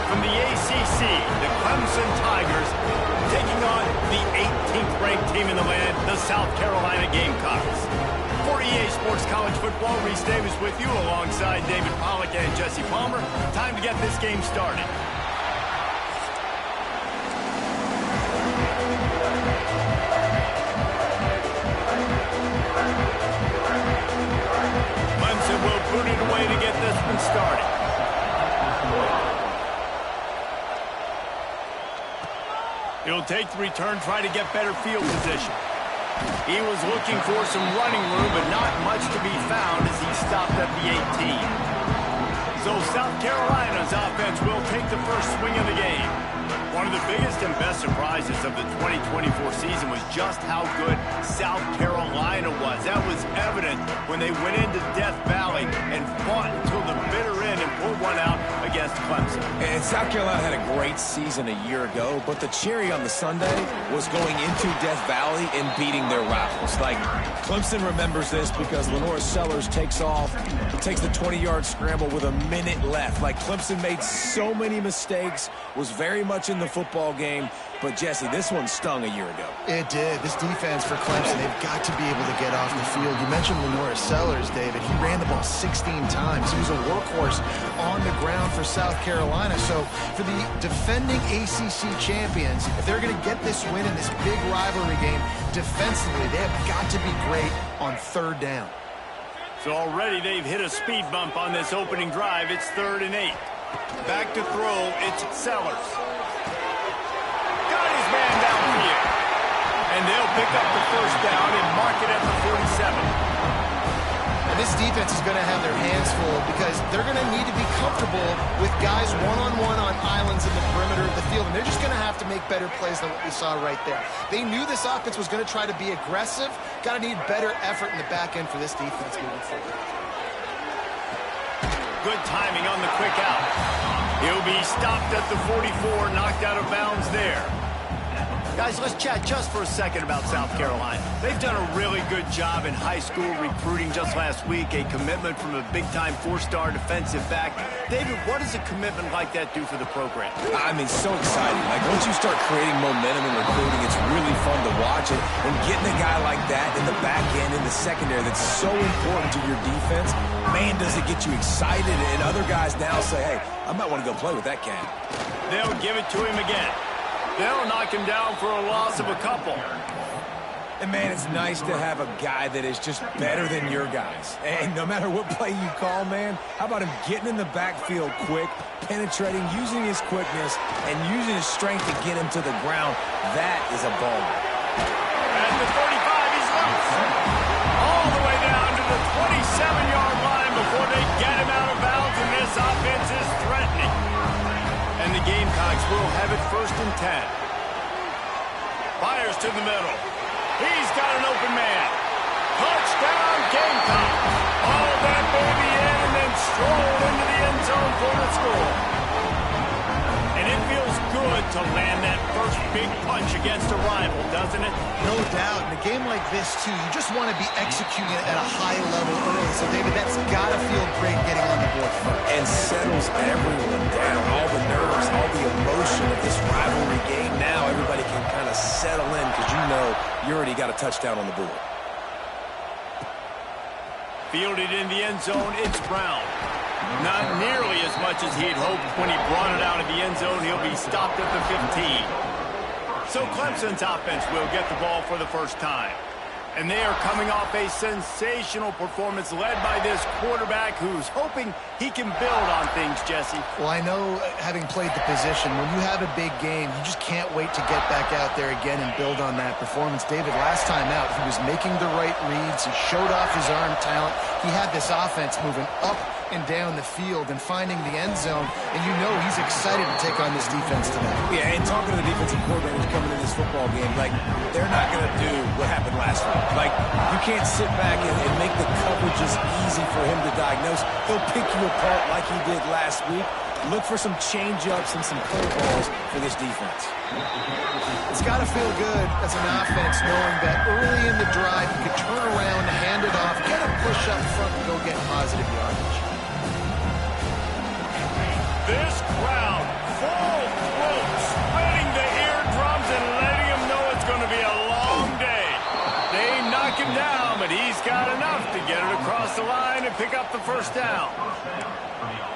from the ACC, the Clemson Tigers, taking on the 18th ranked team in the land, the South Carolina Gamecocks. For EA Sports College Football, Reese Davis with you alongside David Pollack and Jesse Palmer. Time to get this game started. Clemson will boot it away to get this one started. He'll take the return, try to get better field position. He was looking for some running room, but not much to be found as he stopped at the 18. So South Carolina's offense will take the first swing of the game. One of the biggest and best surprises of the 2024 season was just how good South Carolina was. That was evident when they went into Death Valley and fought until the bitter end and pulled one out against Clemson. And South Carolina had a great season a year ago, but the cherry on the sundae was going into Death Valley and beating their rivals. Like, Clemson remembers this because Lenora Sellers takes off, takes the 20-yard scramble with a minute left. Like, Clemson made so many mistakes, was very much in the football game, but Jesse, this one stung a year ago. It did. This defense for Clemson, they've got to be able to get off the field. You mentioned Lenora Sellers, David. He ran the ball 16 times. He was a workhorse on the ground for South Carolina. So for the defending ACC champions, if they're going to get this win in this big rivalry game defensively, they have got to be great on third down. So already they've hit a speed bump on this opening drive. It's 3rd and 8. Back to throw, it's Sellers. Got his man downfield. And they'll pick up the first down and mark it at the 47. And this defense is going to have their hands full because they're going to need to be comfortable with guys one-on-one on islands in the perimeter of the field. And they're just going to have to make better plays than what we saw right there. They knew this offense was going to try to be aggressive. Got to need better effort in the back end for this defense moving forward. Good timing on the quick out. He'll be stopped at the 44, knocked out of bounds there. Guys, let's chat just for a second about South Carolina. They've done a really good job in high school recruiting just last week, a commitment from a big-time 4-star defensive back. David, what does a commitment like that do for the program? I mean, so exciting. Like, once you start creating momentum in recruiting, it's really fun to watch it. And getting a guy like that in the back end, in the secondary, that's so important to your defense, man, does it get you excited. And other guys now say, hey, I might want to go play with that cat. They'll give it to him again. They'll knock him down for a loss of a couple. And, man, it's nice to have a guy that is just better than your guys. And no matter what play you call, man, how about him getting in the backfield quick, penetrating, using his quickness, and using his strength to get him to the ground? That is a baller. At the 35, he's loose. All the way down to the 27-yard line before they get him out of bounds, and this offense is threatening. And the Gamecocks will have it 1st and 10. Fires to the middle. He's got an open man. Touchdown, Gamecocks. All that baby in and then strolled into the end zone for the score. And it feels good to land that first big punch against a rival, doesn't it? No doubt. In a game like this, too, you just want to be executing it at a high level early. So, David, that's got to feel great getting on the board first. And settles everyone down. All the nerves, all the emotion of this rivalry game. Now everybody can kind of settle in because you know you already got a touchdown on the board. Fielded in the end zone, it's Brown. Not nearly as much as he had hoped when he brought it out of the end zone. He'll be stopped at the 15. So Clemson's offense will get the ball for the first time. And they are coming off a sensational performance led by this quarterback who's hoping he can build on things, Jesse. Well, I know, having played the position, when you have a big game, you just can't wait to get back out there again and build on that performance. David, last time out, he was making the right reads. He showed off his arm talent. He had this offense moving up and down the field and finding the end zone, and you know he's excited to take on this defense tonight. Yeah, and talking to the defensive coordinators coming in this football game, like, they're not going to do what happened last week. Like, you can't sit back and make the coverages easy for him to diagnose. He'll pick you apart like he did last week. Look for some change-ups and some curveballs for this defense. It's got to feel good as an offense knowing that early in the drive you can turn around, hand it off, get a push up front, and go get positive yardage. This crowd got enough to get it across the line and pick up the first down.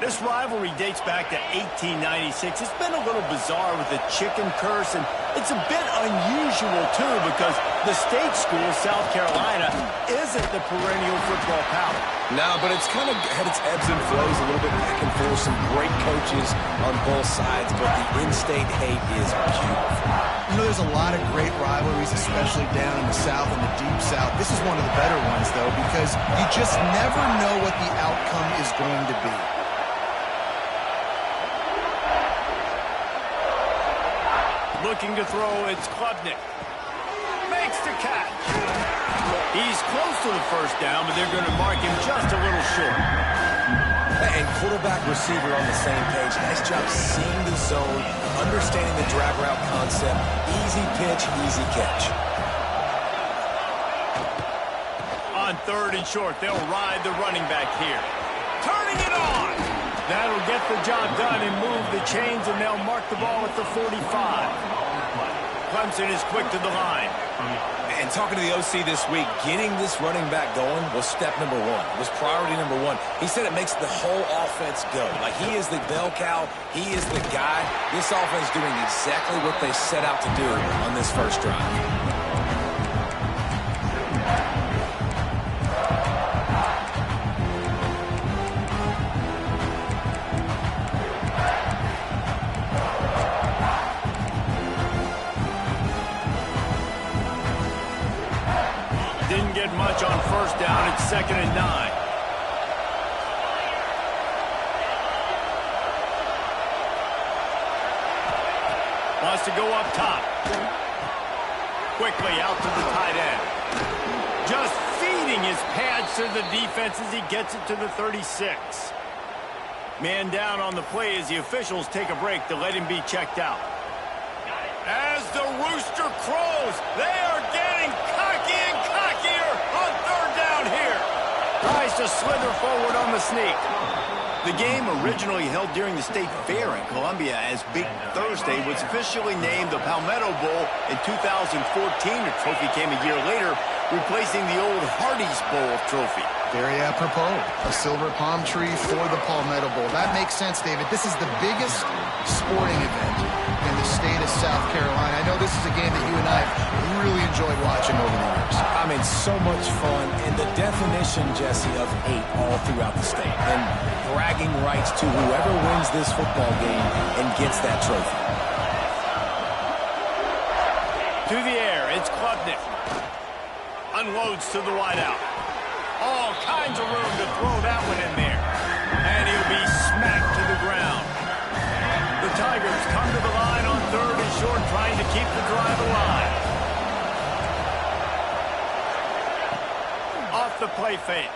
This rivalry dates back to 1896. It's been a little bizarre with the chicken curse, and it's a bit unusual, too, because the state school, South Carolina, isn't the perennial football power. No, but it's kind of had its ebbs and flows a little bit back and forth. Some great coaches on both sides, but the in-state hate is beautiful. You know, there's a lot of great rivalries, especially down in the South and the Deep South. This is one of the better ones, though, because you just never know what the outcome is going to be. Looking to throw, it's Klubnik. Makes the catch. He's close to the first down, but they're going to mark him just a little short. And quarterback receiver on the same page. Nice job seeing the zone, understanding the drag route concept. Easy pitch, easy catch. On 3rd and short, they'll ride the running back here. Turning it on. That'll get the job done and move the chains, and they'll mark the ball at the 45. Clemson is quick to the line. And talking to the OC this week, getting this running back going was step number one. It was priority number one. He said it makes the whole offense go. Like, he is the bell cow. He is the guy. This offense doing exactly what they set out to do on this first drive. Didn't get much on first down. It's 2nd and 9. Wants to go up top. Quickly out to the tight end. Just feeding his pads to the defense as he gets it to the 36. Man down on the play as the officials take a break to let him be checked out. As the rooster crows, they are getting cocky and cockier on 3rd down here. Tries to slither forward on the sneak. The game, originally held during the State Fair in Columbia as Big Thursday, was officially named the Palmetto Bowl in 2014. The trophy came a year later, replacing the old Hardee's Bowl trophy. Very apropos. A silver palm tree for the Palmetto Bowl. That makes sense, David. This is the biggest sporting event in the state of South Carolina. I know this is a game that you and I really enjoyed watching over the years. I mean, so much fun, and the definition, Jesse, of hate all throughout the state. And bragging rights to whoever wins this football game and gets that trophy. To the air, it's Klubnik. Unloads to the wideout. All kinds of room to throw that one in there. And he'll be smacked to the ground. The Tigers come to the line on 3rd and short, trying to keep the drive alive. Off the play fake.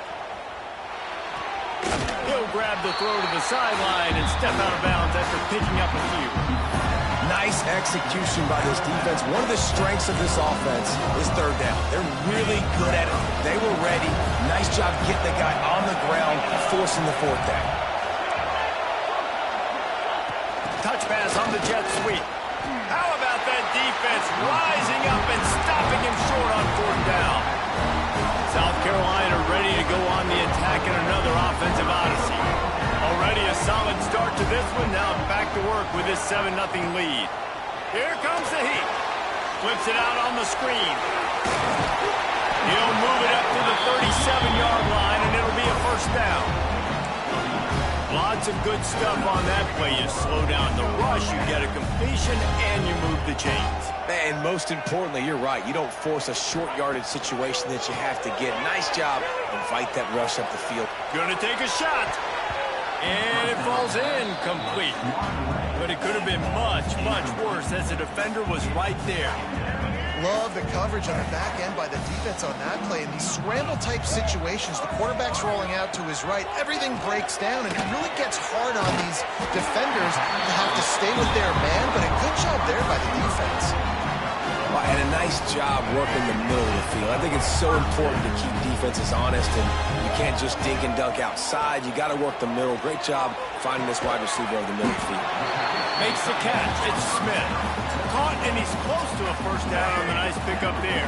He'll grab the throw to the sideline and step out of bounds after picking up a few. Nice execution by this defense. One of the strengths of this offense is 3rd down. They're really good at it. They were ready. Nice job getting the guy on the ground, forcing the 4th down. Touch pass on the jet sweep. How about that defense rising up and stopping him short on 4th down? South Carolina ready to go on the attack in another offensive odyssey. Already a solid start to this one. Now back to work with this 7-0 lead. Here comes the heat. Flips it out on the screen. He'll move it up to the 37-yard line, and it'll be a first down. Lots of good stuff on that play. You slow down the rush, you get a completion, and you move the chains. And most importantly, you're right. You don't force a short yardage situation that you have to get. Nice job. Invite that rush up the field. Gonna take a shot. And it falls in complete. But it could have been much, much worse as the defender was right there. Love the coverage on the back end by the defense on that play. In these scramble-type situations, the quarterback's rolling out to his right. Everything breaks down, and it really gets hard on these defenders to have to stay with their man, but a good job there by the defense. And a nice job working the middle of the field. I think it's so important to keep defenses honest, and you can't just dink and dunk outside. You got to work the middle. Great job finding this wide receiver over the middle of the field. Makes the catch. It's Smith. caught, and he's close to a first down on the nice pickup there.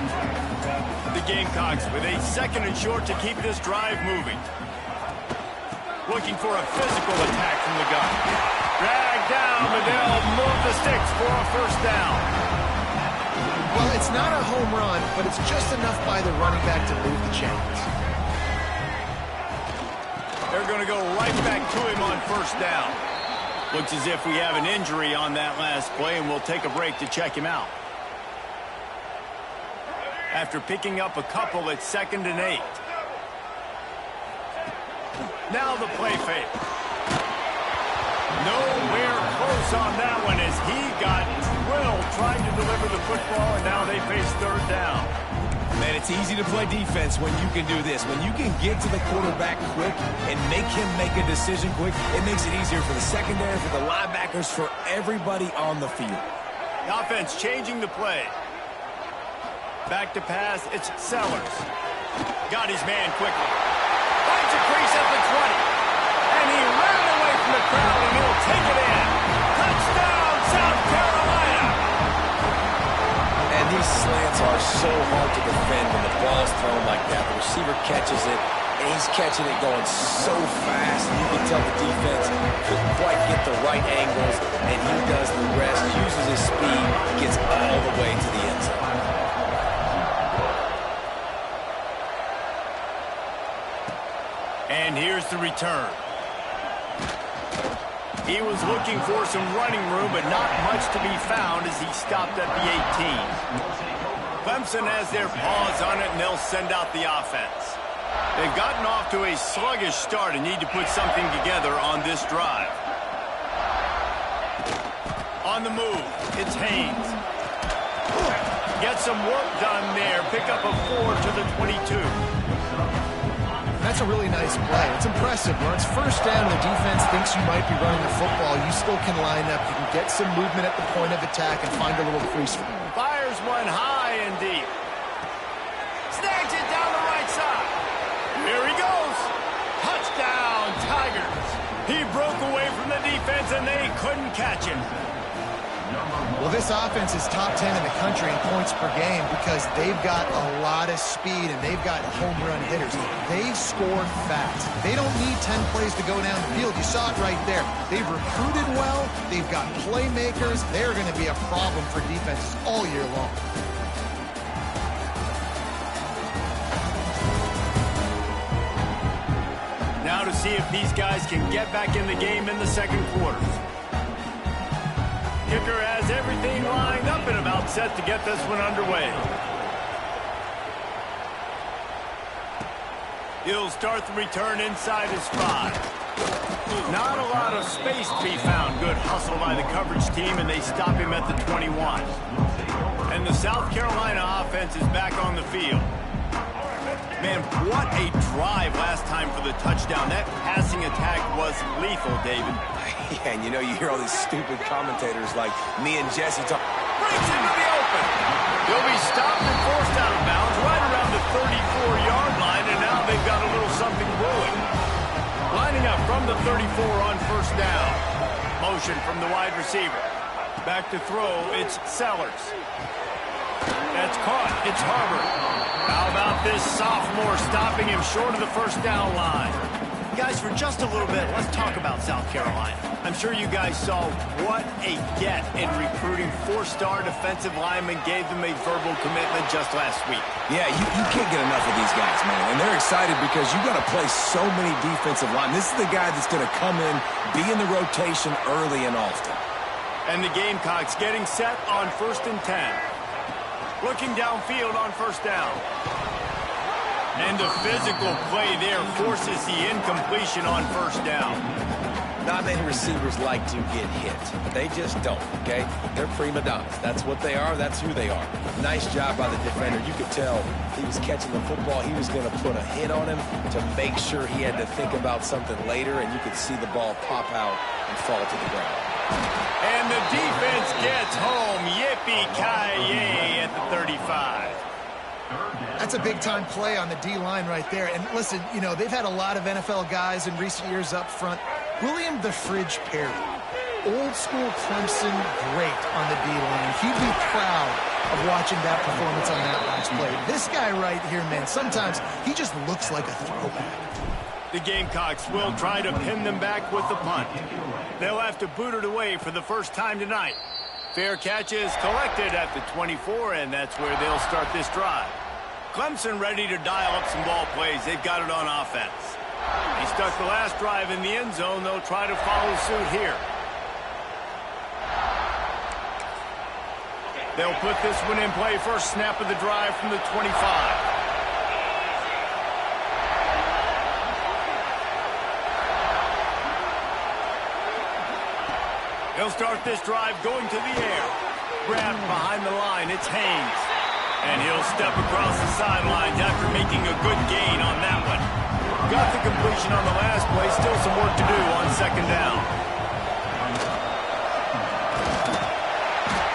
The Gamecocks with a 2nd and short to keep this drive moving. Looking for a physical attack from the gun. Drag down, but they'll move the sticks for a first down. Well, it's not a home run, but it's just enough by the running back to move the chains. They're going to go right back to him on first down. Looks as if we have an injury on that last play, and we'll take a break to check him out. After picking up a couple at 2nd and 8. Now the play fake. Nowhere close on that one as he got drilled trying to deliver the football, and now they face 3rd down. Man, it's easy to play defense when you can do this. When you can get to the quarterback quick and make him make a decision quick, it makes it easier for the secondary, for the linebackers, for everybody on the field. The offense changing the play. Back to pass, it's Sellers. Got his man quickly. Finds a crease at the 20. And he ran away from the crowd, and he'll take it in. Touchdown, South Carolina! And these slants are so hard to defend when the ball's thrown like that. The receiver catches it, and he's catching it going so fast. You can tell the defense couldn't quite get the right angles, and he does the rest, uses his speed, gets all the way to the end zone. And here's the return. He was looking for some running room, but not much to be found as he stopped at the 18. Clemson has their paws on it, and they'll send out the offense. They've gotten off to a sluggish start and need to put something together on this drive. On the move, it's Haynes. Get some work done there. Pick up a 4 to the 22. That's a really nice play. It's impressive. When it's first down and the defense thinks you might be running the football, you still can line up. You can get some movement at the point of attack and find a little crease. Fires one high and deep. Snags it down the right side. Here he goes. Touchdown, Tigers. He broke away from the defense, and they couldn't catch him. Well, this offense is top 10 in the country in points per game because they've got a lot of speed and they've got home run hitters. They score fast. They don't need 10 plays to go down the field. You saw it right there. They've recruited well. They've got playmakers. They're going to be a problem for defenses all year long. Now to see if these guys can get back in the game in the 2nd quarter. Kicker has everything lined up and about set to get this one underway. He'll start the return inside his 5. Not a lot of space to be found. Good hustle by the coverage team, and they stop him at the 21. And the South Carolina offense is back on the field. Man, what a drive last time for the touchdown. That passing attack was lethal, David. Yeah, and you know, you hear all these stupid commentators like me and Jesse talk. Breaks into the open. He'll be stopped and forced out of bounds right around the 34-yard line, and now they've got a little something brewing. Lining up from the 34 on first down. Motion from the wide receiver. Back to throw, it's Sellers. That's caught. It's Harbor. How about this sophomore stopping him short of the first down line? Guys, for just a little bit, let's talk about South Carolina. I'm sure you guys saw what a get in recruiting. 4-star defensive linemen gave them a verbal commitment just last week. Yeah, you can't get enough of these guys, man. And they're excited because you got to play so many defensive linemen. This is the guy that's going to come in, be in the rotation early and often. And the Gamecocks getting set on 1st and 10. Looking downfield on first down. And the physical play there forces the incompletion on first down. Not many receivers like to get hit, but they just don't, okay? They're prima donnas. That's what they are. That's who they are. Nice job by the defender. You could tell he was catching the football. He was going to put a hit on him to make sure he had to think about something later, and you could see the ball pop out and fall to the ground. And the defense gets home. Yippee-ki-yay at the 35. That's a big-time play on the D-line right there. And listen, you know, they've had a lot of NFL guys in recent years up front. William the Fridge Perry. old school Clemson great on the D-line. He'd be proud of watching that performance on that last play. This guy right here, man, sometimes he just looks like a throwback. The Gamecocks will try to pin them back with the punt. They'll have to boot it away for the first time tonight. Fair catch is collected at the 24, and that's where they'll start this drive. Clemson ready to dial up some ball plays. They've got it on offense. He stuck the last drive in the end zone. They'll try to follow suit here. They'll put this one in play first snap of the drive from the 25. They'll start this drive going to the air. Grabbed behind the line, it's Haynes. And he'll step across the sidelines after making a good gain on that one. Got the completion on the last play, still some work to do on second down.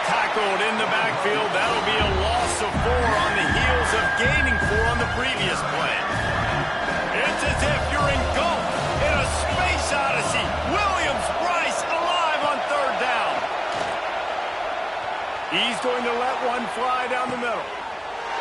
Tackled in the backfield, that'll be a loss of 4 on the heels of gaining 4 on the previous play. It's as if you're engulfed in a space odyssey. Williams-Brice alive on third down. He's going to let one fly down the middle.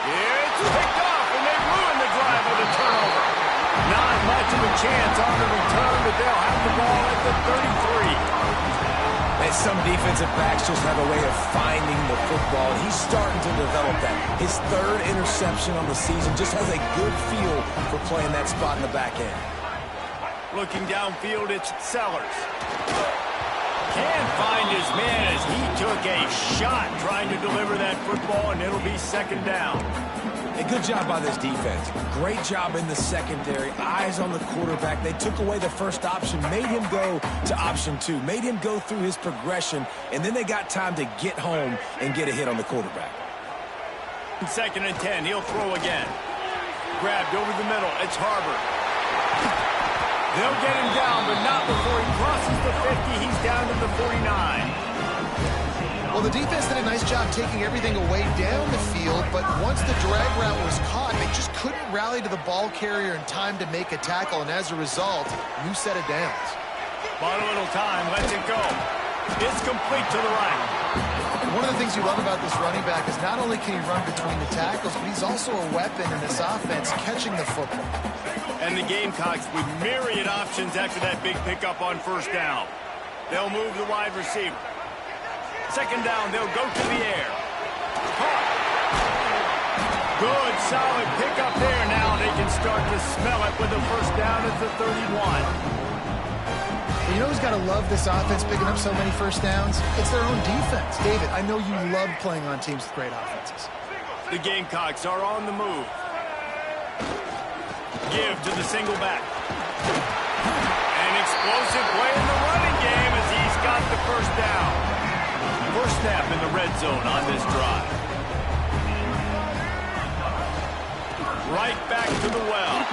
It's picked off, and they ruin the drive with a turnover. Not much of a chance on the return, but they'll have the ball at the 33. And some defensive backs just have a way of finding the football. He's starting to develop that. His 3rd interception on the season just has a good feel for playing that spot in the back end. Looking downfield, it's Sellers. Can't find his man as he took a shot trying to deliver that football, and it'll be second down. A good job by this defense. Great job in the secondary. Eyes on the quarterback. They took away the first option, made him go to option 2, made him go through his progression, and then they got time to get home and get a hit on the quarterback. 2nd and 10, he'll throw again. Grabbed over the middle, it's Harbor. They'll get him down, but not before he crosses the 50. He's down to the 49. Well, the defense did a nice job taking everything away down the field, but once the drag route was caught, they just couldn't rally to the ball carrier in time to make a tackle, and as a result, new set of downs. Bought a little time, lets it go. It's complete to the right. One of the things you love about this running back is not only can he run between the tackles, but he's also a weapon in this offense, catching the football. And the Gamecocks with myriad options after that big pickup on first down. They'll move the wide receiver. Second down, they'll go to the air. Caught. Good, solid pickup there. Now they can start to smell it with the first down at the 31. You know who's got to love this offense picking up so many first downs? It's their own defense. David, I know you love playing on teams with great offenses. The Gamecocks are on the move. Give to the single back. An explosive play in the running game as he's got the first down. First snap in the red zone on this drive. Right back to the well.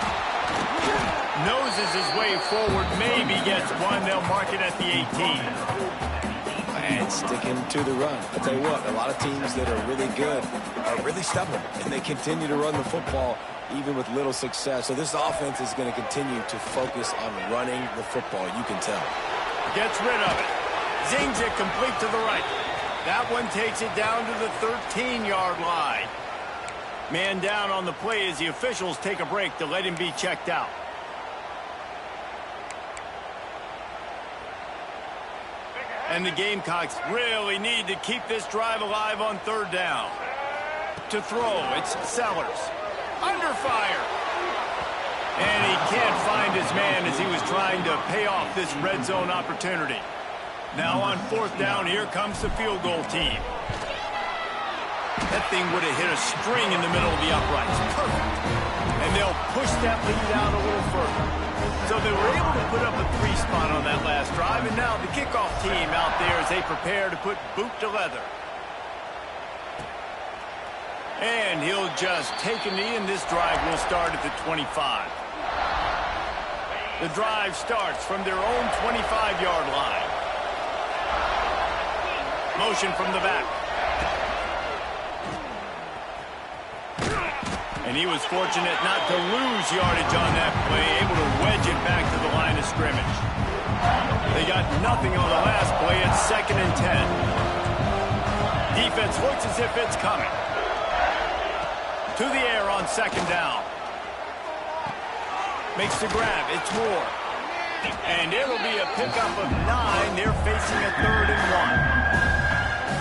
Noses his way forward, maybe gets one. They'll mark it at the 18. And sticking to the run. I'll tell you what, a lot of teams that are really good are really stubborn, and they continue to run the football even with little success. So this offense is going to continue to focus on running the football, you can tell. Gets rid of it. Zings it complete to the right. That one takes it down to the 13-yard line. Man down on the play as the officials take a break to let him be checked out. And the Gamecocks really need to keep this drive alive on third down. To throw, it's Sellers. Under fire. And he can't find his man as he was trying to pay off this red zone opportunity. Now on fourth down, here comes the field goal team. That thing would have hit a string in the middle of the uprights. Perfect. And they'll push that lead out a little further. So they were able to put up a 3 spot on that last drive, and now the kickoff team out there as they prepare to put boot to leather. And he'll just take a knee, and this drive will start at the 25. The drive starts from their own 25-yard line. Motion from the back. And he was fortunate not to lose yardage on that play, able to wedge it back to the line of scrimmage. They got nothing on the last play. It's 2nd and 10. Defense looks as if it's coming. To the air on 2nd down. Makes the grab. It's Moore. And it'll be a pickup of 9. They're facing a 3rd and 1.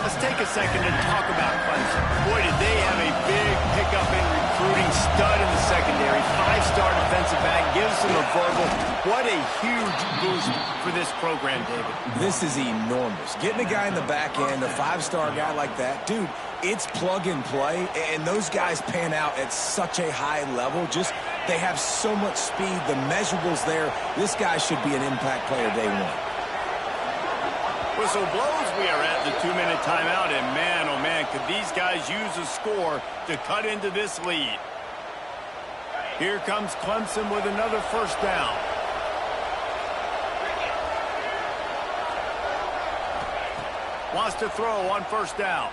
Let's take a second to talk about Clemson. Boy, did they have a big pickup in recruiting. Stud in the secondary. 5-star defensive back. Gives them a verbal. What a huge boost for this program, David. This is enormous. Getting a guy in the back end, a 5-star guy like that, dude, it's plug and play, and those guys pan out at such a high level. Just, they have so much speed. The measurables there. This guy should be an impact player day one. Whistle blows. We are at the 2-minute timeout, and man, oh man, could these guys use a score to cut into this lead. Here comes Clemson with another 1st down. Wants to throw on 1st down.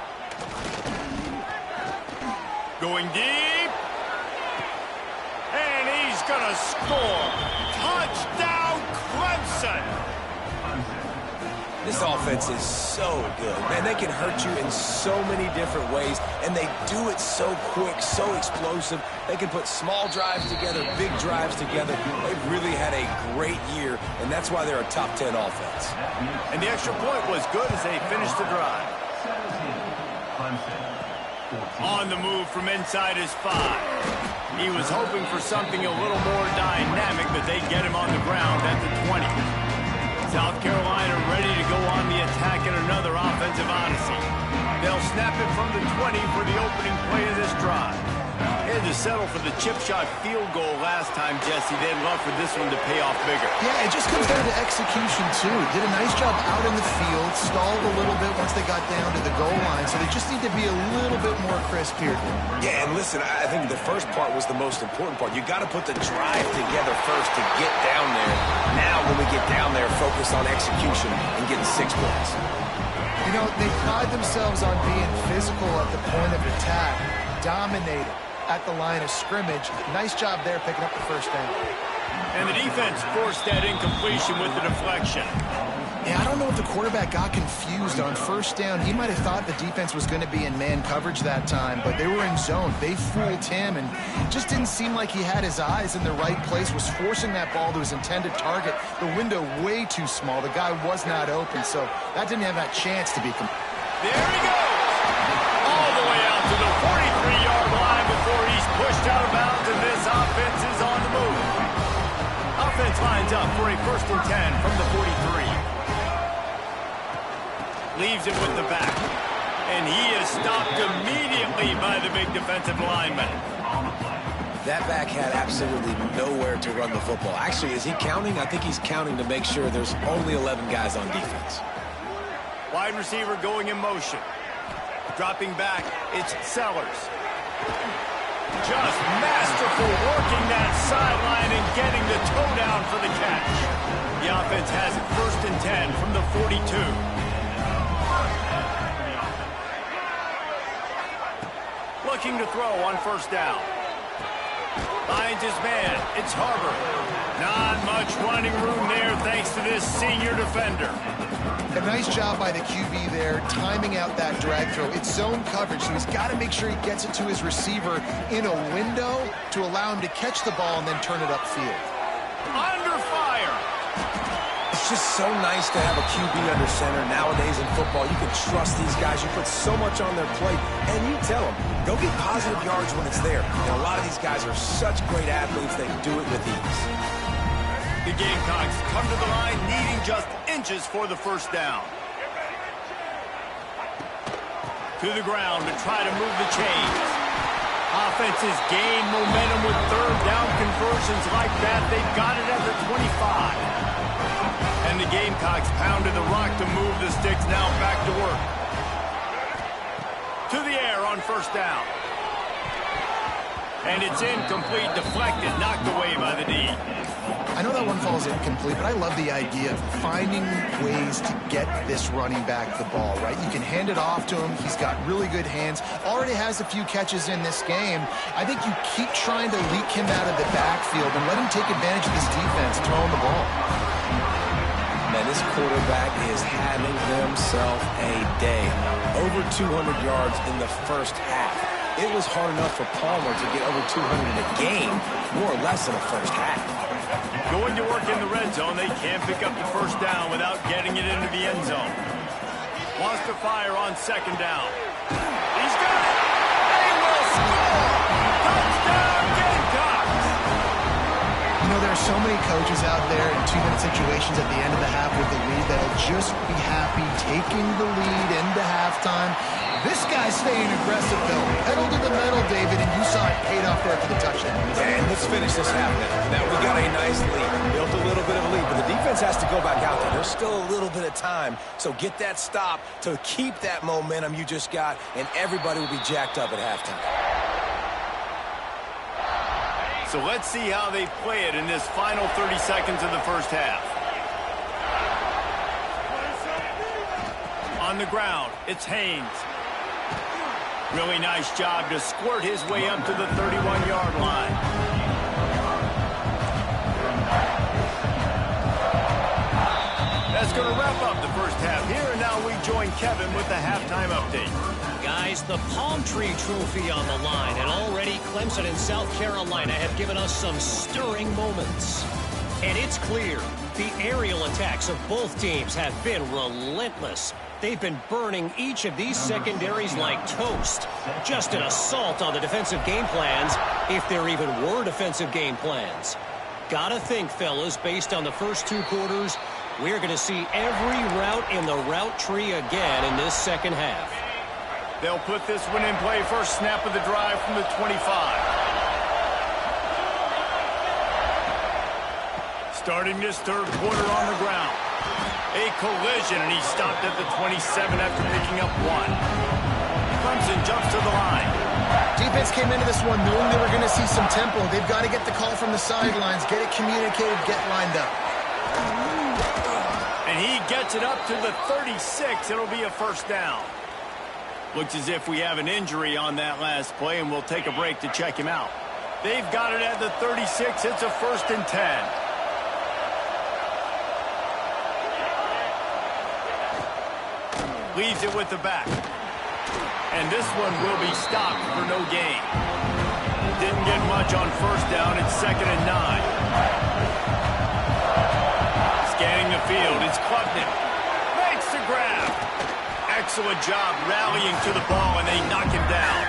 Going deep. And he's going to score. Touchdown, Clemson. This offense is so good. Man, they can hurt you in so many different ways, and they do it so quick, so explosive. They can put small drives together, big drives together. They've really had a great year, and that's why they're a top 10 offense. And the extra point was good as they finished the drive. On the move from inside his 5. He was hoping for something a little more dynamic, but they get him on the ground at the 20. South Carolina ready to go on the attack in another offensive odyssey. They'll snap it from the 20 for the opening play of this drive. They had to settle for the chip shot field goal last time, Jesse. They'd love for this one to pay off bigger. Yeah, it just comes down to execution, too. Did a nice job out in the field, stalled a little bit once they got down to the goal line, so they just need to be a little bit more crisp here. Yeah, and listen, I think the first part was the most important part. You got to put the drive together first to get down there. Now, when we get down there, focus on execution and getting 6 points. You know, they pride themselves on being physical at the point of attack, dominated at the line of scrimmage. Nice job there picking up the 1st down. And the defense forced that incompletion with the deflection. Yeah, I don't know if the quarterback got confused on 1st down. He might have thought the defense was going to be in man coverage that time, but they were in zone. They fooled him, and just didn't seem like he had his eyes in the right place, was forcing that ball to his intended target. The window way too small. The guy was not open, so that didn't have that chance to be complete. There he goes! All the way out to the 43-yard line before he's pushed out of bounds, and this offense is on the move. Offense lines up for a 1st and 10 from the 43. Leaves it with the back. And he is stopped immediately by the big defensive lineman. That back had absolutely nowhere to run the football. Actually, is he counting? I think he's counting to make sure there's only 11 guys on defense. Wide receiver going in motion. Dropping back, it's Sellers. Just masterful working that sideline and getting the toe down for the catch. The offense has it 1st and 10 from the 42. Looking to throw on 1st down. Finds his man. It's Harbor. Not much running room there thanks to this senior defender. A nice job by the QB there, timing out that drag throw. It's zone coverage, so he's got to make sure he gets it to his receiver in a window to allow him to catch the ball and then turn it upfield. Under fire. It's just so nice to have a QB under center. Nowadays in football, you can trust these guys. You put so much on their plate, and you tell them, go get positive yards when it's there. And a lot of these guys are such great athletes, they do it with ease. The Gamecocks come to the line needing just inches for the 1st down. To the ground to try to move the chains. Offenses gain momentum with 3rd down conversions like that. They've got it at the 25. And the Gamecocks pounded the rock to move the sticks. Now back to work. To the air on 1st down. And it's incomplete, deflected, knocked away by the D. I know that one falls incomplete, but I love the idea of finding ways to get this running back the ball, right? You can hand it off to him. He's got really good hands. Already has a few catches in this game. I think you keep trying to leak him out of the backfield and let him take advantage of this defense throwing the ball. Man, man, this quarterback is having himself a day. Over 200 yards in the first half. It was hard enough for Palmer to get over 200 in a game, more or less in the first half. Going to work in the red zone, they can't pick up the first down without getting it into the end zone. Wants to fire on second down. He's got it! They will score! Touchdown, Gamecocks! You know, there are so many coaches out there in 2-minute situations at the end of the half with the lead that'll just be happy taking the lead into halftime. This guy's staying aggressive, though. Pedal to the metal, David, and you saw it paid off there for the touchdown. And let's finish this half now. Now, we got a nice lead. Built a little bit of a lead, but the defense has to go back out there. There's still a little bit of time, so get that stop to keep that momentum you just got, and everybody will be jacked up at halftime. So let's see how they play it in this final 30 seconds of the first half. On the ground, it's Haynes. Really nice job to squirt his way up to the 31-yard line. That's going to wrap up the first half here, and now we join Kevin with the halftime update. Guys, the Palm Tree Trophy on the line, and already Clemson and South Carolina have given us some stirring moments. And it's clear, the aerial attacks of both teams have been relentless. They've been burning each of these secondaries like toast. Just an assault on the defensive game plans, if there even were defensive game plans. Gotta think, fellas, based on the first two quarters, we're going to see every route in the route tree again in this second half. They'll put this one in play first snap of the drive from the 25. Starting this third quarter on the ground. A collision, and he stopped at the 27 after picking up one. Clemson jumps to the line. Defense came into this one knowing they were going to see some tempo. They've got to get the call from the sidelines, get it communicated, get lined up. And he gets it up to the 36. It'll be a first down. Looks as if we have an injury on that last play, and we'll take a break to check him out. They've got it at the 36. It's a 1st and 10. Leaves it with the back. And this one will be stopped for no gain. Didn't get much on first down. It's 2nd and 9. Scanning the field. It's Klubnik. Makes the grab. Excellent job rallying to the ball, and they knock him down.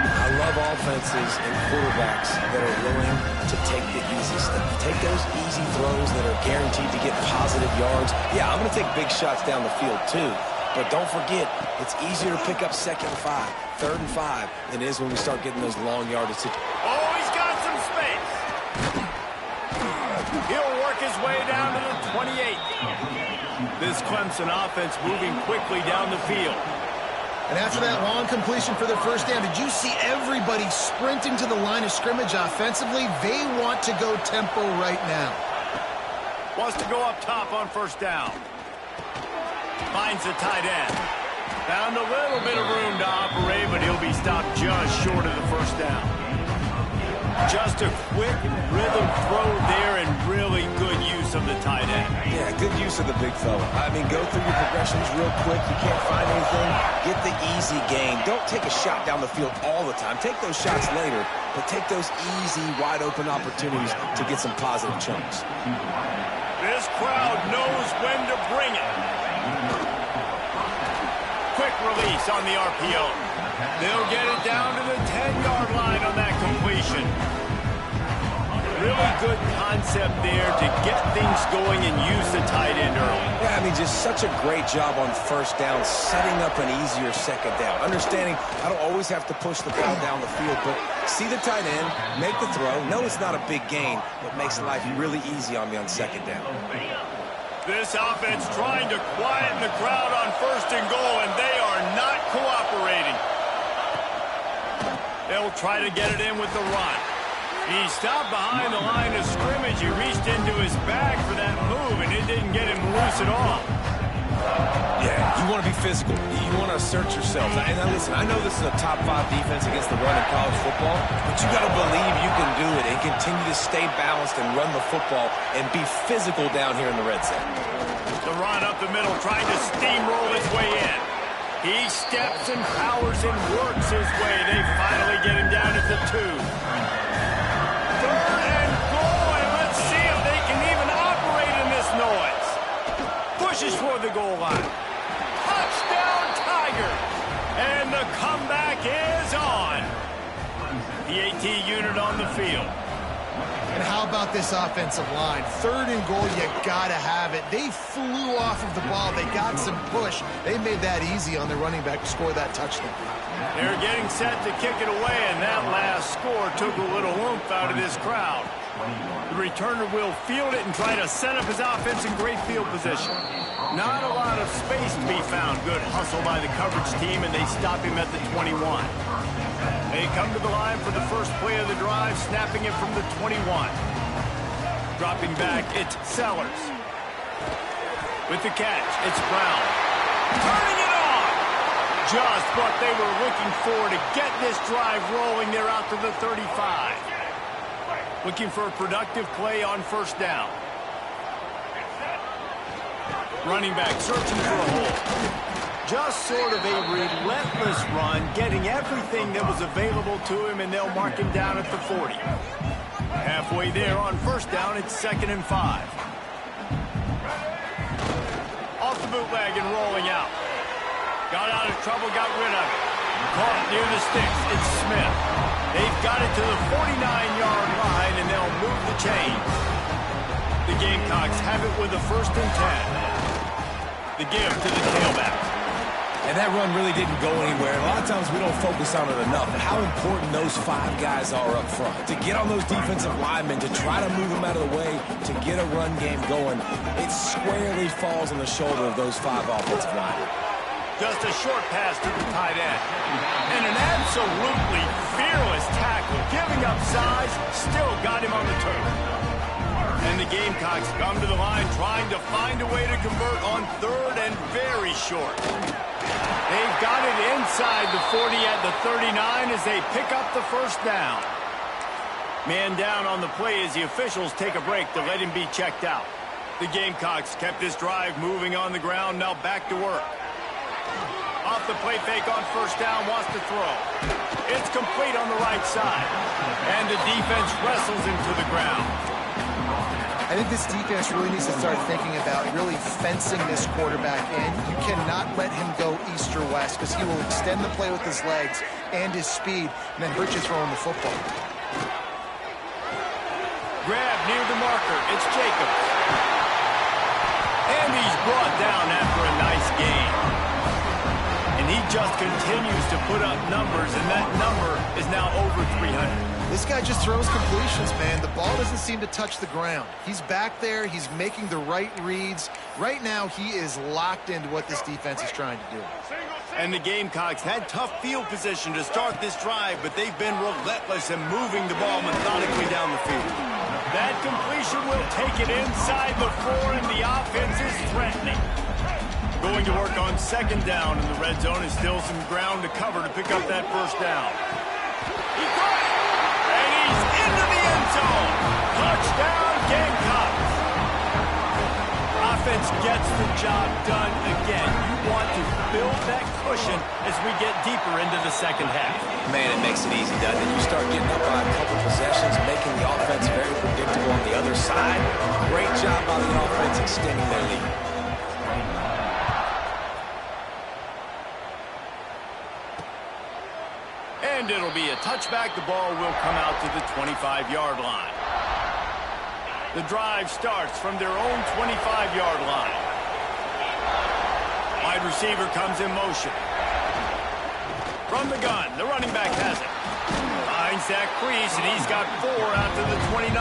I love offenses and quarterbacks that are willing to take the easy stuff. Take those easy throws that are guaranteed to get positive yards. Yeah, I'm going to take big shots down the field too. But don't forget, it's easier to pick up 2nd and 5, 3rd and 5 than it is when we start getting those long yardage situations. Oh, he's got some space. He'll work his way down to the 28. This Clemson offense moving quickly down the field. And after that long completion for their first down, did you see everybody sprinting to the line of scrimmage offensively? They want to go tempo right now. Wants to go up top on first down. Finds the tight end. Found a little bit of room to operate, but he'll be stopped just short of the first down. Just a quick rhythm throw there and really good use of the tight end. Yeah, good use of the big fella. I mean, go through your progressions real quick. You can't find anything. Get the easy gain. Don't take a shot down the field all the time. Take those shots later, but take those easy, wide-open opportunities to get some positive chunks. This crowd knows when to bring it. Quick release on the RPO. They'll get it down to the 10-yard line on that completion. Really good concept there to get things going and use the tight end early. Yeah, I mean, just such a great job on first down, setting up an easier second down. Understanding I don't always have to push the ball down the field, but see the tight end, make the throw. No, it's not a big gain, but makes life really easy on me on second down. This offense trying to quieten the crowd on 1st and goal, and they are not cooperating. They'll try to get it in with the run. He stopped behind the line of scrimmage. He reached into his bag for that move, and it didn't get him loose at all. Yeah, You want to be physical. You want to assert yourselves. And listen, I know this is a top 5 defense against the run in college football, but you got to believe you can do it and continue to stay balanced and run the football and be physical down here in the red zone. The run up the middle, trying to steamroll his way in. He steps and powers and works his way. They finally get him down at the 2. 3rd and goal, and let's see if they can even operate in this noise. Pushes for the goal line. Touchdown, Tigers! And the comeback is on. The AT unit on the field. And how about this offensive line? 3rd and goal, you got to have it. They flew off of the ball. They got some push. They made that easy on the running back to score that touchdown. They're getting set to kick it away, and that last score took a little oomph out of this crowd. The returner will field it and try to set up his offense in great field position. Not a lot of space to be found. Good hustle by the coverage team, and they stop him at the 21. They come to the line for the first play of the drive, snapping it from the 21. Dropping back, it's Sellers. With the catch, it's Brown. Turning it on! Just what they were looking for to get this drive rolling. They're out to the 35. Looking for a productive play on first down. Running back searching for a hole. Just sort of a relentless run, getting everything that was available to him, and they'll mark him down at the 40. Halfway there on first down, it's 2nd and 5. Off the bootleg and rolling out. Got out of trouble, got rid of it. Caught near the sticks, it's Smith. They've got it to the 49-yard line, and they'll move the chains. The Gamecocks have it with a 1st and 10. The give to the tailback. And that run really didn't go anywhere. A lot of times we don't focus on it enough, but how important those 5 guys are up front. To get on those defensive linemen, to try to move them out of the way, to get a run game going, it squarely falls on the shoulder of those 5 offensive linemen. Just a short pass to the tight end. And an absolutely fearless tackle. Giving up size, still got him on the turf. And the Gamecocks come to the line trying to find a way to convert on 3rd and very short. They've got it inside the 40 at the 39 as they pick up the first down. Man down on the play as the officials take a break to let him be checked out. The Gamecocks kept this drive moving on the ground, now back to work. Off the play fake on first down, wants to throw. It's complete on the right side. And the defense wrestles him to the ground. I think this defense really needs to start thinking about really fencing this quarterback in. You cannot let him go east or west because he will extend the play with his legs and his speed and then hurt you throwing the football. Grab near the marker. It's Jacobs. And he's brought down after a nice game. And he just continues to put up numbers, and that number is now over 300. This guy just throws completions, man. The ball doesn't seem to touch the ground. He's back there. He's making the right reads. Right now, he is locked into what this defense is trying to do. And the Gamecocks had tough field position to start this drive, but they've been relentless in moving the ball methodically down the field. That completion will take it inside the 4, and the offense is threatening. Going to work on 2nd down, and the red zone is still some ground to cover to pick up that first down. He got it! And he's into the end zone. Touchdown, Gamecocks. Offense gets the job done again. You want to build that cushion as we get deeper into the second half. Man, it makes it easy, doesn't it? You start getting up by a couple possessions, making the offense very predictable on the other side. Great job by the offense extending their lead. And it'll be a touchback. The ball will come out to the 25-yard line. The drive starts from their own 25-yard line. Wide receiver comes in motion. From the gun, the running back has it. Finds that crease, and he's got 4 out to the 29.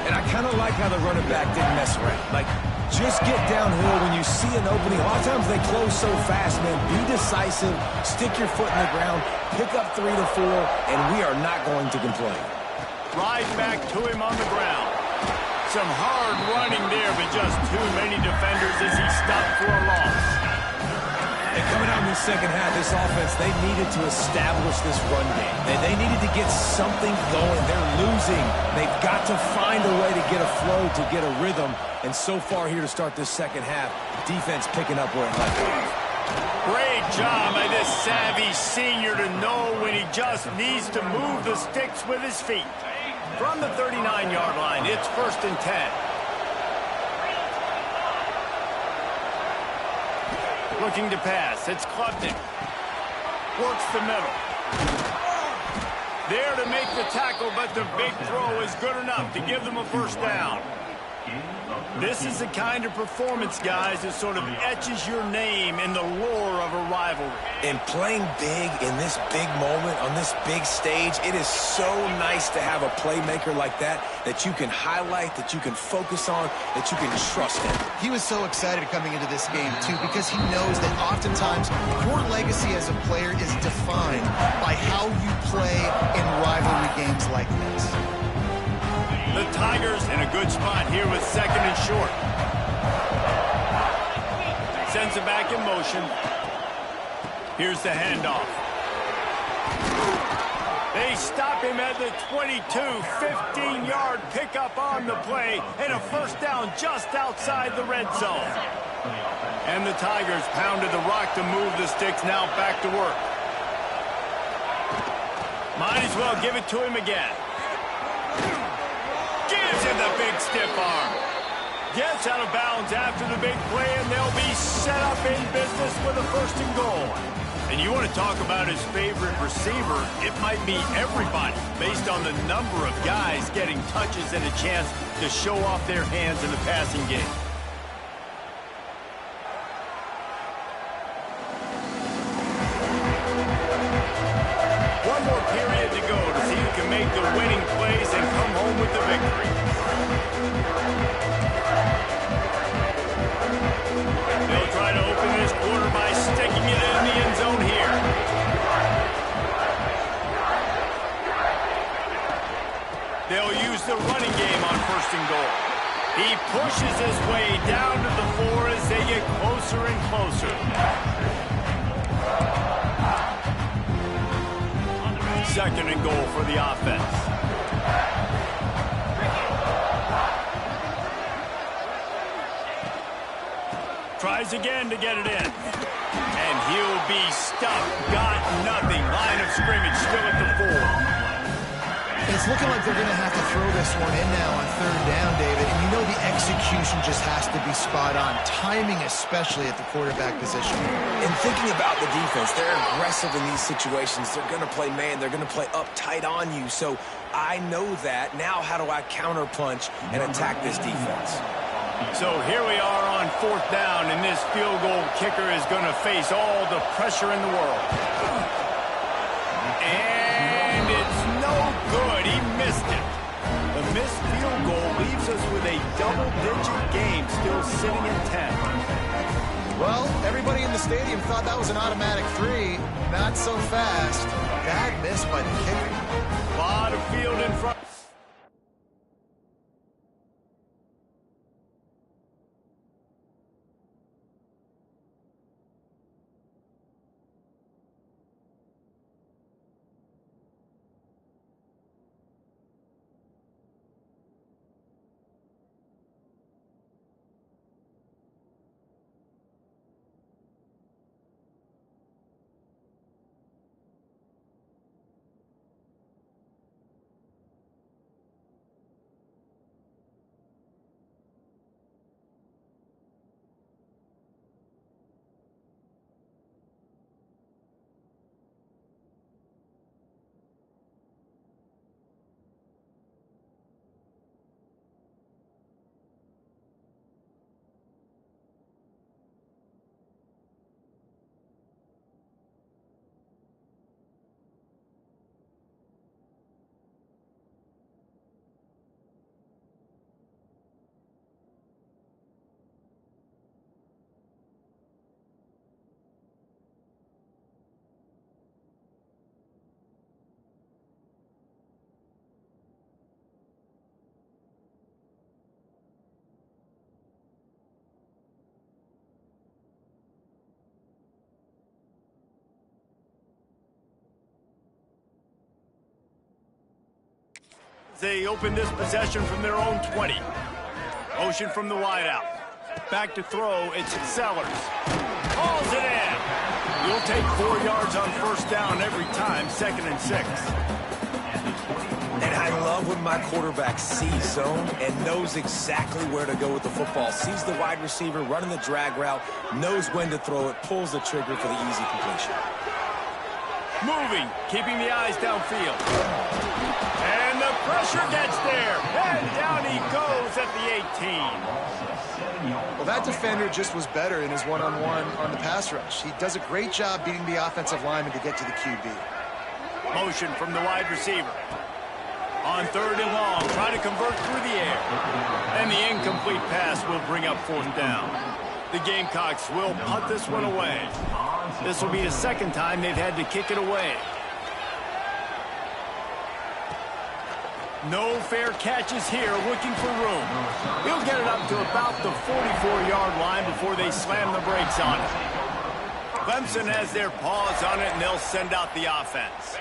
And I kind of like how the running back didn't mess around. Like, just get downhill when you see an opening. A lot of times they close so fast, man. Be decisive, stick your foot in the ground, pick up 3 to 4, and we are not going to complain. Right back to him on the ground. Some hard running there, but just too many defenders as he stopped for a loss. And coming out in the second half, this offense, they needed to establish this run game. They needed to get something going. They're losing. They've got to find a way to get a flow, to get a rhythm. And so far here to start this second half, defense picking up where it left off. Great job by this savvy senior to know when he just needs to move the sticks with his feet. From the 39-yard line, it's 1st and 10. Looking to pass, it's Klubnik. Works the middle. There to make the tackle, but the big throw is good enough to give them a first down. This is the kind of performance, guys, that sort of etches your name in the lore of a rivalry. And playing big in this big moment, on this big stage, it is so nice to have a playmaker like that you can highlight, that you can focus on, that you can trust in. He was so excited coming into this game, too, because he knows that oftentimes your legacy as a player is defined by how you play in rivalry games like this. The Tigers in a good spot here with 2nd and short. Sends it back in motion. Here's the handoff. They stop him at the 22, 15-yard pickup on the play, and a first down just outside the red zone. And the Tigers pounded the rock to move the sticks, now back to work. Might as well give it to him again. Gives him the big stiff arm. Gets out of bounds after the big play, and they'll be set up in business with a 1st and goal. And you want to talk about his favorite receiver, it might be everybody, based on the number of guys getting touches and a chance to show off their hands in the passing game. One more period to go to see who can make the winning plays and come home with the victory. They'll try to open this quarter by sticking it in the end zone here. They'll use the running game on 1st and goal. He pushes his way down to the 4 as they get closer and closer. 2nd and goal for the offense. Tries again to get it in. And he'll be stuffed. Got nothing. Line of scrimmage still at the 4. It's looking like they're going to have to throw this one in now on 3rd down, David. And you know the execution just has to be spot on. Timing, especially at the quarterback position. And thinking about the defense, they're aggressive in these situations. They're going to play man. They're going to play up tight on you. So I know that. Now how do I counterpunch and attack this defense? So here we are on 4th down, and this field goal kicker is going to face all the pressure in the world. And it's no good. He missed it. The missed field goal leaves us with a double-digit game still sitting at 10. Well, everybody in the stadium thought that was an automatic 3. Not so fast. Bad miss by the kicker. A lot of field in front. They open this possession from their own 20. Motion from the wideout. Back to throw, it's Sellers. Hauls it in. You'll take 4 yards on first down every time, 2nd and 6. And I love when my quarterback sees zone and knows exactly where to go with the football. Sees the wide receiver running the drag route, knows when to throw it, pulls the trigger for the easy completion. Moving, keeping the eyes downfield. And the pressure gets there. And down he goes at the 18. Well, that defender just was better in his one-on-one on the pass rush. He does a great job beating the offensive lineman to get to the QB. Motion from the wide receiver. On 3rd and long, try to convert through the air. And the incomplete pass will bring up 4th down. The Gamecocks will punt this one away. This will be the 2nd time they've had to kick it away. No fair catches here, looking for room. He'll get it up to about the 44-yard line before they slam the brakes on it. Clemson has their paws on it, and they'll send out the offense.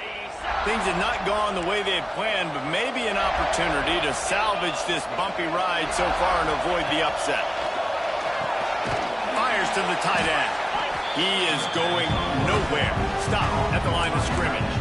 Things had not gone the way they had planned, but maybe an opportunity to salvage this bumpy ride so far and avoid the upset. Fires to the tight end. He is going nowhere. Stop at the line of scrimmage.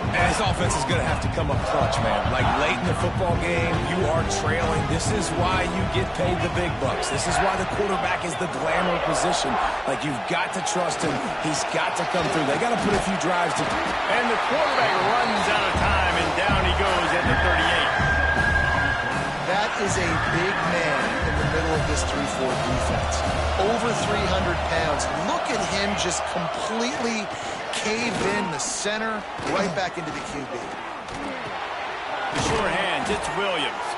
And his offense is going to have to come up clutch, man. Like late in the football game, you are trailing. This is why you get paid the big bucks. This is why the quarterback is the glamour position. Like, you've got to trust him. He's got to come through. They got to put a few drives to... And the quarterback runs out of time, and down he goes at the 38. That is a big man in the middle of this 3-4 defense. Over 300 pounds. Look at him just completely cave in the center, right back into the QB. The sure hands, it's Williams.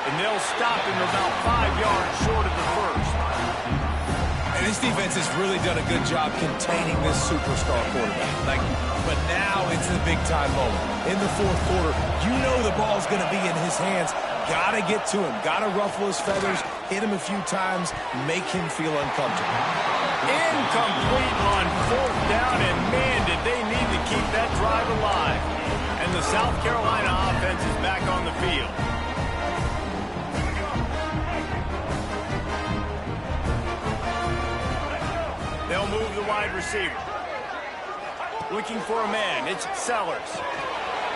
And they'll stop him about 5 yards short of the first. And this defense has really done a good job containing this superstar quarterback. But now it's the big-time moment. In the 4th quarter, you know the ball's going to be in his hands. Got to get to him. Got to ruffle his feathers, hit him a few times, make him feel uncomfortable. Incomplete on 4th down, and man, did they need to keep that drive alive. And the South Carolina offense is back on the field. They'll move the wide receiver. Looking for a man, it's Sellers.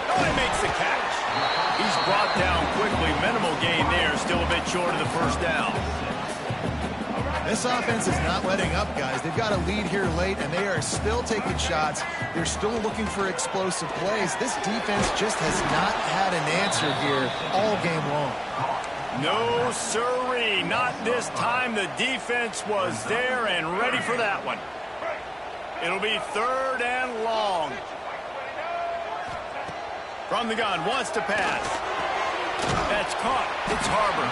Oh, he makes the catch. He's brought down quickly. Minimal gain there, still a bit short of the first down. This offense is not letting up, guys. They've got a lead here late, and they are still taking shots. They're still looking for explosive plays. This defense just has not had an answer here all game long. No, sirree. Not this time. The defense was there and ready for that one. It'll be 3rd and long. From the gun, wants to pass. That's caught. It's Harbor.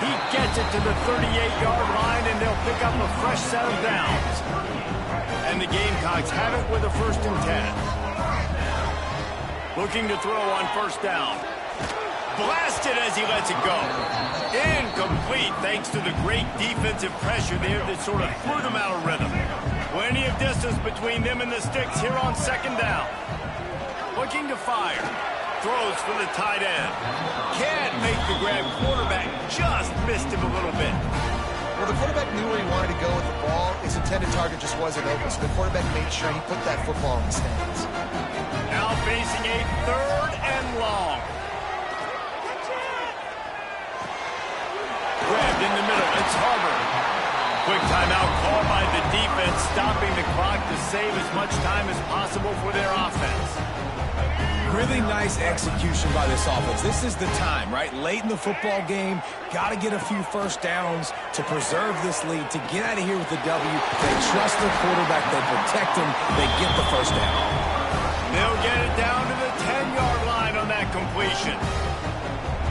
He gets it to the 38-yard line, and they'll pick up a fresh set of downs. And the Gamecocks have it with a 1st and 10. Looking to throw on 1st down. Blasted as he lets it go. Incomplete thanks to the great defensive pressure there that sort of threw them out of rhythm. Plenty of distance between them and the sticks here on 2nd down. Looking to fire. Throws for the tight end. Can't make the grab. Quarterback just missed him a little bit. Well, the quarterback knew where he wanted to go with the ball. His intended target just wasn't open, so the quarterback made sure he put that football in his hands. Now facing a 3rd and long. Grabbed in the middle. It's Harbor. Quick timeout called by the defense, stopping the clock to save as much time as possible for their offense. Really nice execution by this offense. This is the time, right? Late in the football game, got to get a few first downs to preserve this lead, to get out of here with the W. They trust their quarterback. They protect him. They get the first down. They'll get it down to the 10-yard line on that completion.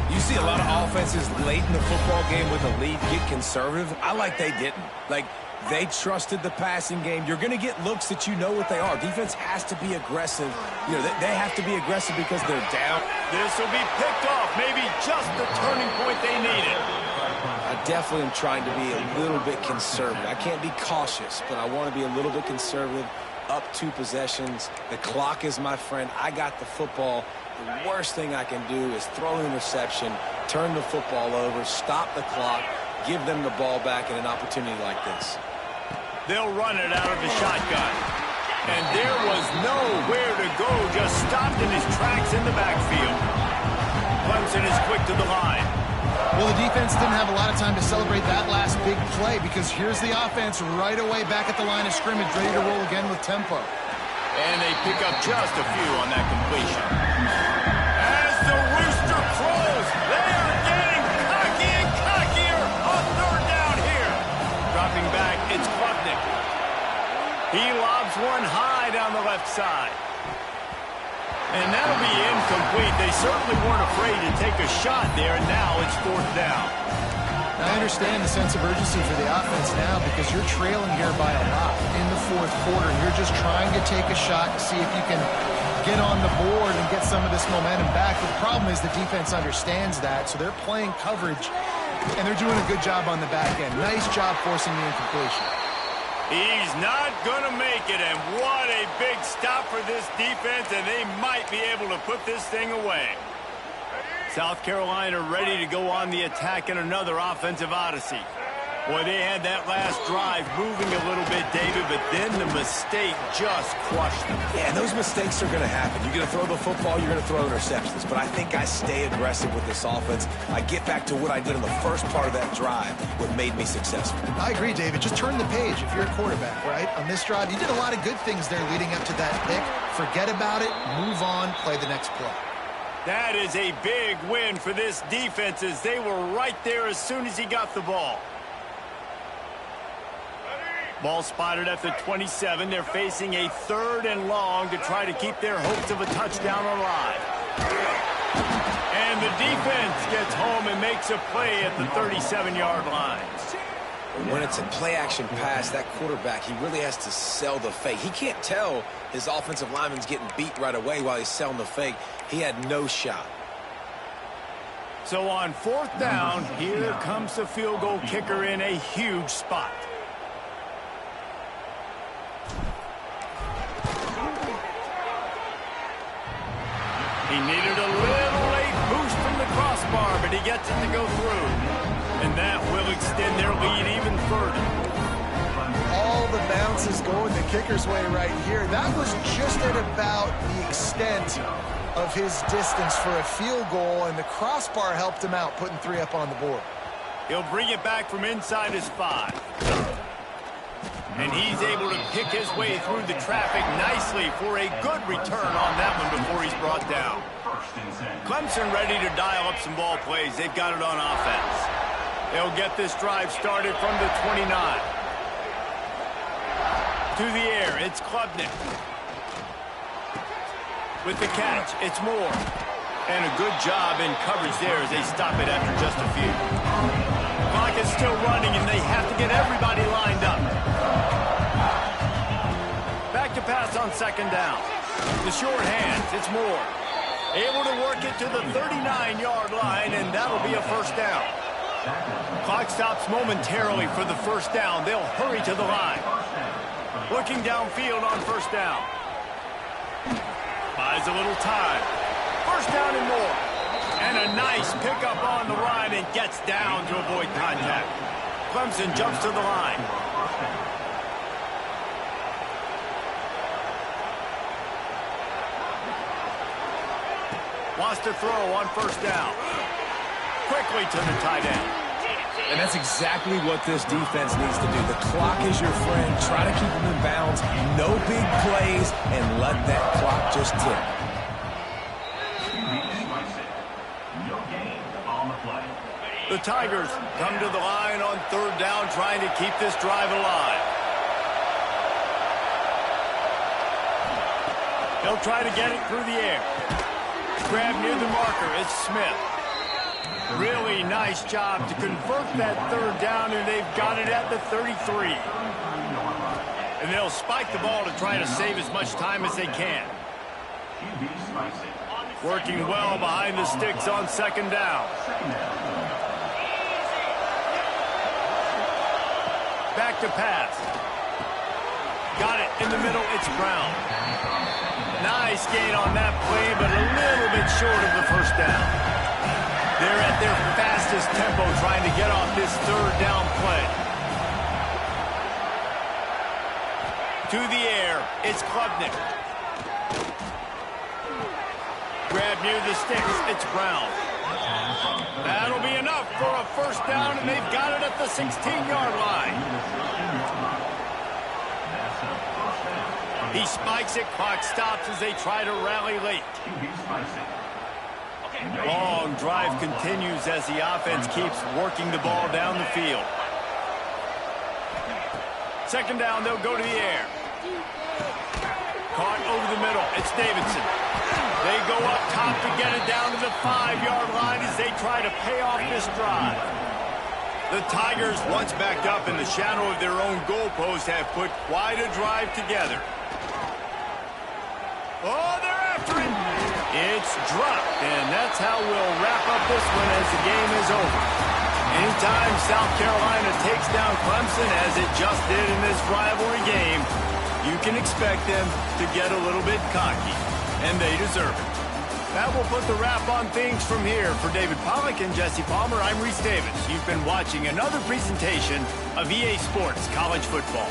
You see a lot of offenses late in the football game with a lead get conservative. I like they didn't. Like, they trusted the passing game. You're going to get looks that you know what they are. Defense has to be aggressive. You know, they have to be aggressive because they're down. This will be picked off. Maybe just the turning point they needed. I definitely am trying to be a little bit conservative. I can't be cautious, but I want to be a little bit conservative. up 2 possessions. The clock is my friend. I got the football. The worst thing I can do is throw an interception, turn the football over, stop the clock, give them the ball back in an opportunity like this. They'll run it out of the shotgun. And there was nowhere to go, just stopped in his tracks in the backfield. Clemson is quick to the line. Well, the defense didn't have a lot of time to celebrate that last big play because here's the offense right away back at the line of scrimmage, ready to roll again with tempo. And they pick up just a few on that completion. As the rooster crows, they are getting cocky and cockier on third down here. Dropping back, it's Klubnik. He lobs one high down the left side. And that'll be incomplete. They certainly weren't afraid to take a shot there, and now it's fourth down. I understand the sense of urgency for the offense now because you're trailing here by a lot in the fourth quarter. You're just trying to take a shot to see if you can get on the board and get some of this momentum back. But the problem is the defense understands that, so they're playing coverage, and they're doing a good job on the back end. Nice job forcing the incompletion. He's not going to make it, and what a big stop for this defense, and they might be able to put this thing away. South Carolina ready to go on the attack in another offensive odyssey. Boy, they had that last drive moving a little bit, David, but then the mistake just crushed them. Yeah, and those mistakes are going to happen. You're going to throw the football, you're going to throw interceptions. But I think I stay aggressive with this offense. I get back to what I did in the first part of that drive, what made me successful. I agree, David. Just turn the page if you're a quarterback, right? On this drive, you did a lot of good things there leading up to that pick. Forget about it, move on, play the next play. That is a big win for this defense as they were right there as soon as he got the ball. Ball spotted at the 27. They're facing a 3rd and long to try to keep their hopes of a touchdown alive. And the defense gets home and makes a play at the 37-yard line. When it's a play-action pass, that quarterback, he really has to sell the fake. He can't tell his offensive lineman's getting beat right away while he's selling the fake. He had no shot. So on 4th down, here comes the field goal kicker in a huge spot. He needed a little late boost from the crossbar, but he gets it to go through. And that will extend their lead even further. All the bounces going the kicker's way right here. That was just at about the extent of his distance for a field goal, and the crossbar helped him out, putting 3 up on the board. He'll bring it back from inside his 5. And he's able to pick his way through the traffic nicely for a good return on that one before he's brought down. Clemson ready to dial up some ball plays. They've got it on offense. They'll get this drive started from the 29. To the air, it's Klubnik. With the catch, it's Moore. And a good job in coverage there as they stop it after just a few. Clock is still running, and they have to get everybody lined up. Back to pass on 2nd down. The short hands, it's Moore. Able to work it to the 39-yard line, and that'll be a 1st down. Clock stops momentarily for the 1st down. They'll hurry to the line. Looking downfield on 1st down. Buys a little time. 1st down and more. And a nice pickup on the line and gets down to avoid contact. Clemson jumps to the line. Wants to throw on 1st down. Quickly to the tight end. And that's exactly what this defense needs to do. The clock is your friend. Try to keep them in bounds. No big plays, and let that clock just tick. The Tigers come to the line on 3rd down, trying to keep this drive alive. They'll try to get it through the air. Grab near the marker, it's Smith. Really nice job to convert that 3rd down, and they've got it at the 33. And they'll spike the ball to try to save as much time as they can. Working well behind the sticks on 2nd down. Back to pass. Got it in the middle. It's Brown. Nice gain on that play, but a little bit short of the first down. They're at their fastest tempo trying to get off this third down play. To the air, it's Klubnik. Grab near the sticks, it's Brown. That'll be enough for a first down, and they've got it at the 16-yard line. He spikes it, clock stops as they try to rally late. Long drive continues as the offense keeps working the ball down the field. Second down, they'll go to the air. Caught over the middle, it's Davidson. They go up top to get it down to the 5-yard line as they try to pay off this drive. The Tigers, once backed up in the shadow of their own goalpost, have put quite a drive together. Oh, they're after it. It's dropped, and that's how we'll wrap up this one as the game is over. Anytime South Carolina takes down Clemson, as it just did in this rivalry game, you can expect them to get a little bit cocky, and they deserve it. That will put the wrap on things from here. For David Pollack and Jesse Palmer, I'm Reese Davis. You've been watching another presentation of EA Sports College Football.